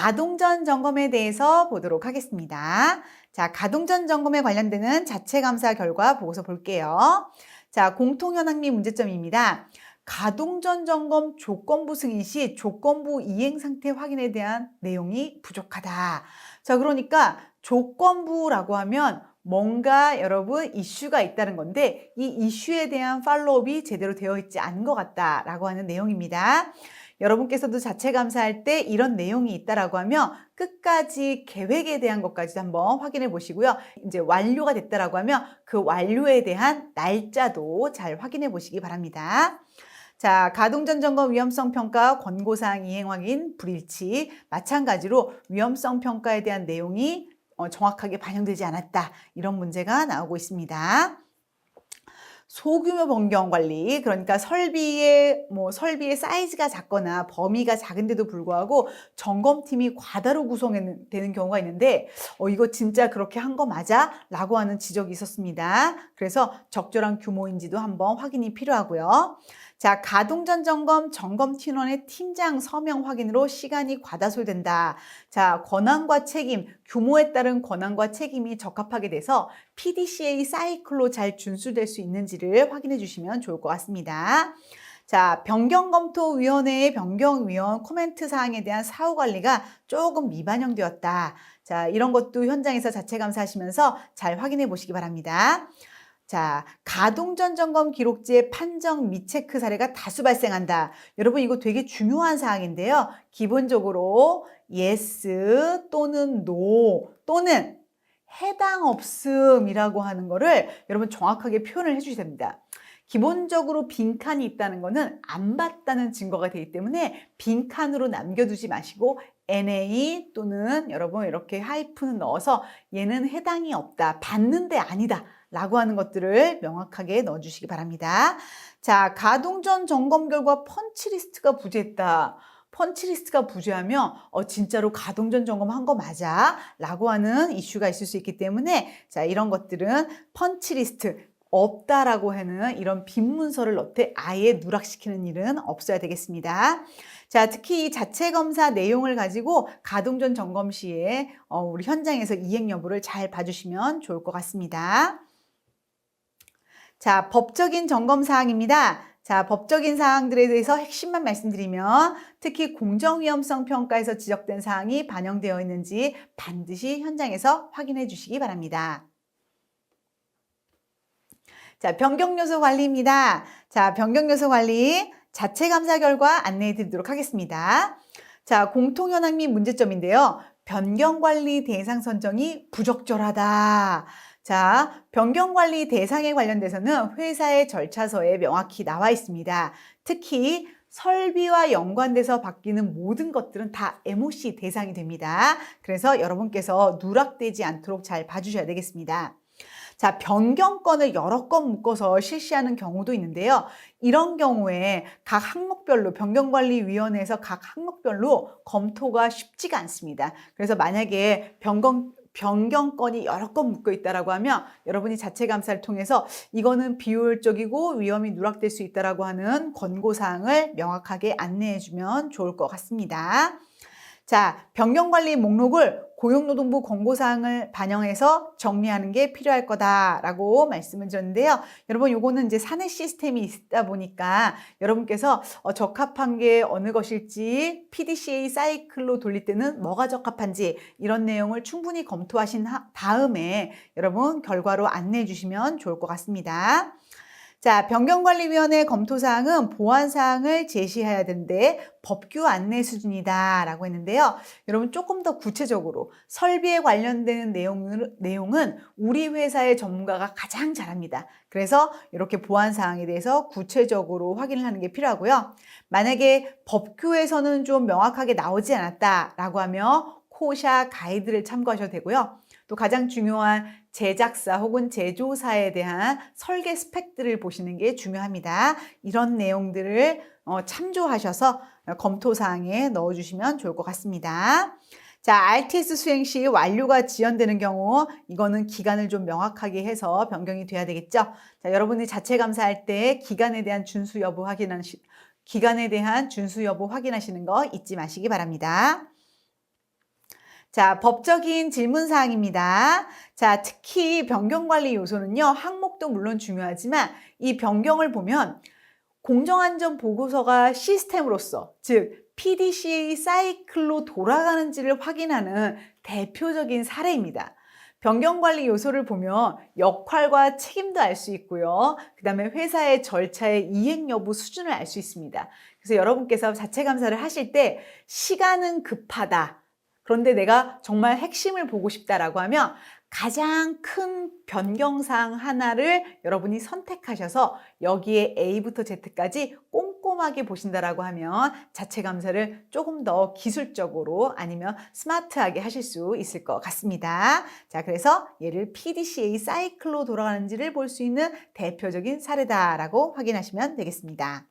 가동전 점검에 대해서 보도록 하겠습니다. 자, 가동전 점검에 관련되는 자체 감사 결과 보고서 볼게요. 자, 공통현황 및 문제점입니다. 가동전 점검 조건부 승인 시 조건부 이행 상태 확인에 대한 내용이 부족하다. 자, 그러니까 조건부라고 하면 뭔가 여러분 이슈가 있다는 건데 이 이슈에 대한 팔로우업이 제대로 되어 있지 않은 것 같다라고 하는 내용입니다. 여러분께서도 자체 감사할 때 이런 내용이 있다라고 하면 끝까지 계획에 대한 것까지 한번 확인해 보시고요. 이제 완료가 됐다라고 하면 그 완료에 대한 날짜도 잘 확인해 보시기 바랍니다. 자, 가동전 점검 위험성 평가 권고사항 이행 확인 불일치. 마찬가지로 위험성 평가에 대한 내용이 정확하게 반영되지 않았다. 이런 문제가 나오고 있습니다. 소규모 변경 관리, 그러니까 설비의 사이즈가 작거나 범위가 작은데도 불구하고 점검팀이 과다로 구성되는 경우가 있는데 이거 진짜 그렇게 한 거 맞아? 라고 하는 지적이 있었습니다. 그래서 적절한 규모인지도 한번 확인이 필요하고요. 자, 가동전 점검, 점검팀원의 팀장 서명 확인으로 시간이 과다솔된다. 자, 권한과 책임, 규모에 따른 권한과 책임이 적합하게 돼서 PDCA 사이클로 잘 준수될 수 있는지를 확인해 주시면 좋을 것 같습니다. 자, 변경검토위원회의 변경위원 코멘트 사항에 대한 사후 관리가 조금 미반영되었다. 자, 이런 것도 현장에서 자체 감사하시면서 잘 확인해 보시기 바랍니다. 자, 가동전 점검 기록지의 판정 미체크 사례가 다수 발생한다. 여러분 이거 되게 중요한 사항인데요. 기본적으로 yes 또는 no 또는 해당 없음이라고 하는 거를 여러분 정확하게 표현을 해주셔야 됩니다. 기본적으로 빈칸이 있다는 거는 안 봤다는 증거가 되기 때문에 빈칸으로 남겨두지 마시고 NA 또는 여러분 이렇게 하이픈을 넣어서 얘는 해당이 없다, 봤는데 아니다 라고 하는 것들을 명확하게 넣어주시기 바랍니다. 자, 가동전 점검 결과 펀치리스트가 부재했다. 펀치리스트가 부재하면 진짜로 가동전 점검한 거 맞아? 라고 하는 이슈가 있을 수 있기 때문에 자, 이런 것들은 펀치리스트 없다라고 하는 이런 빈 문서를 넣되 아예 누락시키는 일은 없어야 되겠습니다. 자, 특히 이 자체 검사 내용을 가지고 가동전 점검 시에 우리 현장에서 이행 여부를 잘 봐주시면 좋을 것 같습니다. 자, 법적인 점검 사항입니다. 자, 법적인 사항들에 대해서 핵심만 말씀드리면 특히 공정위험성 평가에서 지적된 사항이 반영되어 있는지 반드시 현장에서 확인해 주시기 바랍니다. 자, 변경요소 관리입니다. 자, 변경요소 관리 자체 감사 결과 안내해 드리도록 하겠습니다. 자, 공통현황 및 문제점인데요. 변경관리 대상 선정이 부적절하다. 자, 변경관리 대상에 관련돼서는 회사의 절차서에 명확히 나와 있습니다. 특히 설비와 연관돼서 바뀌는 모든 것들은 다 MOC 대상이 됩니다. 그래서 여러분께서 누락되지 않도록 잘 봐주셔야 되겠습니다. 자, 변경건을 여러 건 묶어서 실시하는 경우도 있는데요. 이런 경우에 각 항목별로 변경관리위원회에서 각 항목별로 검토가 쉽지가 않습니다. 그래서 만약에 변경건이 여러 건 묶여 있다라고 하면 여러분이 자체 감사를 통해서 이거는 비효율적이고 위험이 누락될 수 있다라고 하는 권고사항을 명확하게 안내해 주면 좋을 것 같습니다. 자, 변경관리 목록을 고용노동부 권고사항을 반영해서 정리하는 게 필요할 거다라고 말씀을 드렸는데요. 여러분 요거는 이제 사내 시스템이 있다 보니까 여러분께서 적합한 게 어느 것일지 PDCA 사이클로 돌릴 때는 뭐가 적합한지 이런 내용을 충분히 검토하신 다음에 여러분 결과로 안내해 주시면 좋을 것 같습니다. 자, 변경관리위원회 검토사항은 보완사항을 제시해야 되는데 법규 안내 수준이다 라고 했는데요. 여러분 조금 더 구체적으로 설비에 관련되는 내용은 우리 회사의 전문가가 가장 잘합니다. 그래서 이렇게 보완사항에 대해서 구체적으로 확인을 하는 게 필요하고요. 만약에 법규에서는 좀 명확하게 나오지 않았다라고 하면 코샤 가이드를 참고하셔도 되고요. 또 가장 중요한 제작사 혹은 제조사에 대한 설계 스펙들을 보시는 게 중요합니다. 이런 내용들을 참조하셔서 검토사항에 넣어주시면 좋을 것 같습니다. 자, RTS 수행 시 완료가 지연되는 경우 이거는 기간을 좀 명확하게 해서 변경이 돼야 되겠죠. 자, 여러분이 자체 감사할 때 기간에 대한 준수 여부 확인하시는 거 잊지 마시기 바랍니다. 자, 법적인 질문 사항입니다. 자, 특히 변경 관리 요소는요, 항목도 물론 중요하지만 이 변경을 보면 공정안전 보고서가 시스템으로서, 즉 PDCA 사이클로 돌아가는지를 확인하는 대표적인 사례입니다. 변경 관리 요소를 보면 역할과 책임도 알 수 있고요. 그다음에 회사의 절차의 이행 여부 수준을 알 수 있습니다. 그래서 여러분께서 자체 감사를 하실 때 시간은 급하다. 그런데 내가 정말 핵심을 보고 싶다라고 하면 가장 큰 변경사항 하나를 여러분이 선택하셔서 여기에 A부터 Z까지 꼼꼼하게 보신다라고 하면 자체 감사를 조금 더 기술적으로 아니면 스마트하게 하실 수 있을 것 같습니다. 자, 그래서 얘를 PDCA 사이클로 돌아가는지를 볼 수 있는 대표적인 사례다라고 확인하시면 되겠습니다.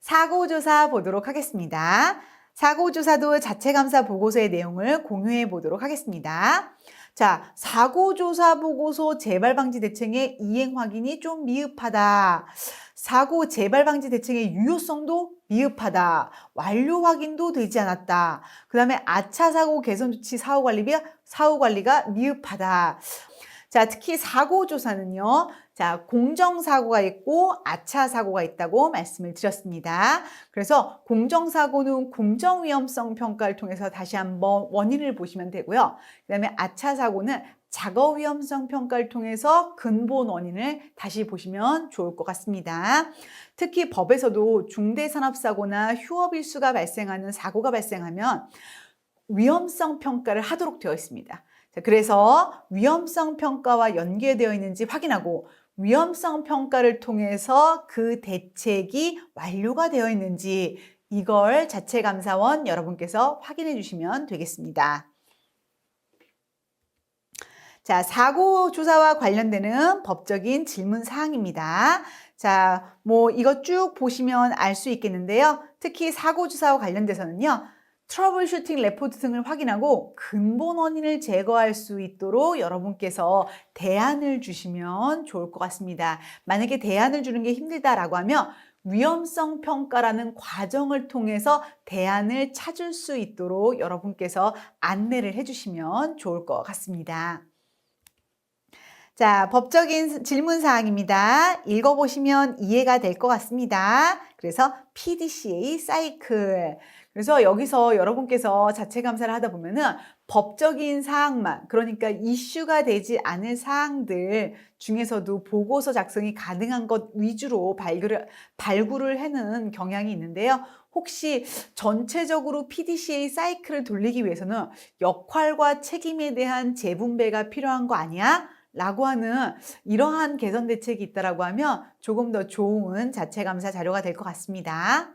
사고조사 보도록 하겠습니다. 사고조사도 자체감사 보고서의 내용을 공유해 보도록 하겠습니다. 자, 사고조사 보고서 재발방지 대책의 이행 확인이 좀 미흡하다. 사고 재발방지 대책의 유효성도 미흡하다. 완료 확인도 되지 않았다. 그 다음에 아차 사고 개선 조치 사후 관리가 미흡하다. 자, 특히 사고조사는요. 자, 공정사고가 있고 아차사고가 있다고 말씀을 드렸습니다. 그래서 공정사고는 공정위험성 평가를 통해서 다시 한번 원인을 보시면 되고요. 그 다음에 아차사고는 작업위험성 평가를 통해서 근본 원인을 다시 보시면 좋을 것 같습니다. 특히 법에서도 중대산업사고나 휴업일수가 발생하는 사고가 발생하면 위험성 평가를 하도록 되어 있습니다. 자, 그래서 위험성 평가와 연계되어 있는지 확인하고 위험성 평가를 통해서 그 대책이 완료가 되어 있는지 이걸 자체감사원 여러분께서 확인해 주시면 되겠습니다. 자, 사고조사와 관련되는 법적인 질문 사항입니다. 자, 이거 쭉 보시면 알 수 있겠는데요. 특히 사고조사와 관련돼서는요. 트러블 슈팅 레포트 등을 확인하고 근본 원인을 제거할 수 있도록 여러분께서 대안을 주시면 좋을 것 같습니다. 만약에 대안을 주는 게 힘들다라고 하면 위험성 평가라는 과정을 통해서 대안을 찾을 수 있도록 여러분께서 안내를 해주시면 좋을 것 같습니다. 자, 법적인 질문 사항입니다. 읽어보시면 이해가 될 것 같습니다. 그래서 PDCA 사이클. 그래서 여기서 여러분께서 자체 감사를 하다 보면은 법적인 사항만, 그러니까 이슈가 되지 않을 사항들 중에서도 보고서 작성이 가능한 것 위주로 발굴을 해는 경향이 있는데요. 혹시 전체적으로 PDCA 사이클을 돌리기 위해서는 역할과 책임에 대한 재분배가 필요한 거 아니야? 라고 하는 이러한 개선 대책이 있다라고 하면 조금 더 좋은 자체 감사 자료가 될 것 같습니다.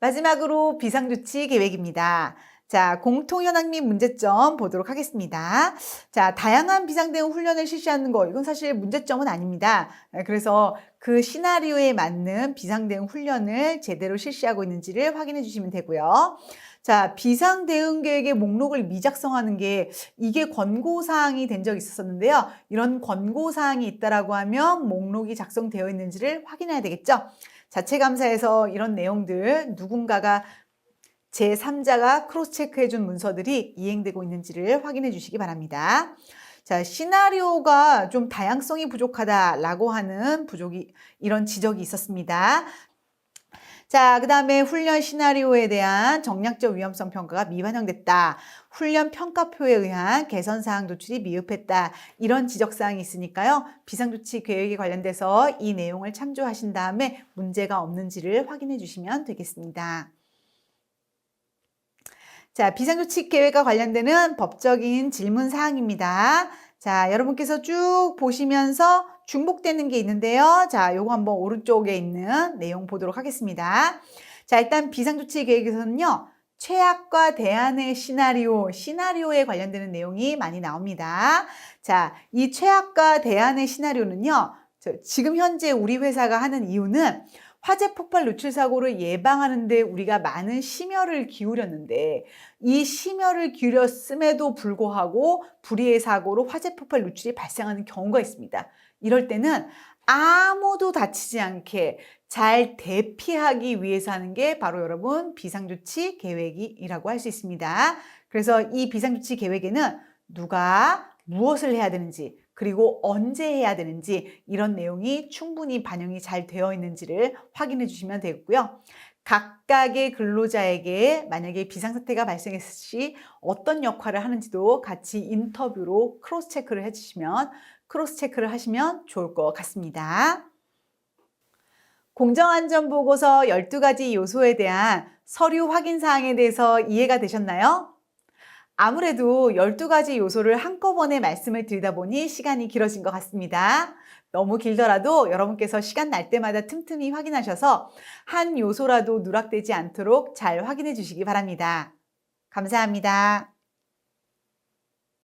마지막으로 비상조치 계획입니다. 자, 공통현황 및 문제점 보도록 하겠습니다. 자, 다양한 비상대응 훈련을 실시하는 거, 이건 사실 문제점은 아닙니다. 그래서 그 시나리오에 맞는 비상대응 훈련을 제대로 실시하고 있는지를 확인해 주시면 되고요. 자, 비상대응 계획의 목록을 미작성하는 게 이게 권고사항이 된 적이 있었는데요. 이런 권고사항이 있다라고 하면 목록이 작성되어 있는지를 확인해야 되겠죠. 자체감사에서 이런 내용들 누군가가 제3자가 크로스 체크해 준 문서들이 이행되고 있는지를 확인해 주시기 바랍니다. 자, 시나리오가 좀 다양성이 부족하다라고 하는 이런 지적이 있었습니다. 자, 그 다음에 훈련 시나리오에 대한 정략적 위험성 평가가 미반영됐다. 훈련 평가표에 의한 개선사항 도출이 미흡했다. 이런 지적사항이 있으니까요. 비상조치 계획에 관련돼서 이 내용을 참조하신 다음에 문제가 없는지를 확인해 주시면 되겠습니다. 자, 비상조치 계획과 관련되는 법적인 질문사항입니다. 자, 여러분께서 쭉 보시면서 중복되는 게 있는데요. 자, 요거 한번 오른쪽에 있는 내용 보도록 하겠습니다. 자, 일단 비상조치 계획에서는요. 최악과 대안의 시나리오에 관련되는 내용이 많이 나옵니다. 자, 이 최악과 대안의 시나리오는요. 지금 현재 우리 회사가 하는 이유는 화재 폭발 누출 사고를 예방하는 데 우리가 많은 심혈을 기울였는데 이 심혈을 기울였음에도 불구하고 불의의 사고로 화재 폭발 누출이 발생하는 경우가 있습니다. 이럴 때는 아무도 다치지 않게 잘 대피하기 위해서 하는 게 바로 여러분 비상조치 계획이라고 할 수 있습니다. 그래서 이 비상조치 계획에는 누가 무엇을 해야 되는지 그리고 언제 해야 되는지 이런 내용이 충분히 반영이 잘 되어 있는지를 확인해 주시면 되겠고요. 각각의 근로자에게 만약에 비상사태가 발생했을 시 어떤 역할을 하는지도 같이 인터뷰로 크로스 체크를 하시면 좋을 것 같습니다. 공정안전보고서 12가지 요소에 대한 서류 확인 사항에 대해서 이해가 되셨나요? 아무래도 12가지 요소를 한꺼번에 말씀을 드리다 보니 시간이 길어진 것 같습니다. 너무 길더라도 여러분께서 시간 날 때마다 틈틈이 확인하셔서 한 요소라도 누락되지 않도록 잘 확인해 주시기 바랍니다. 감사합니다.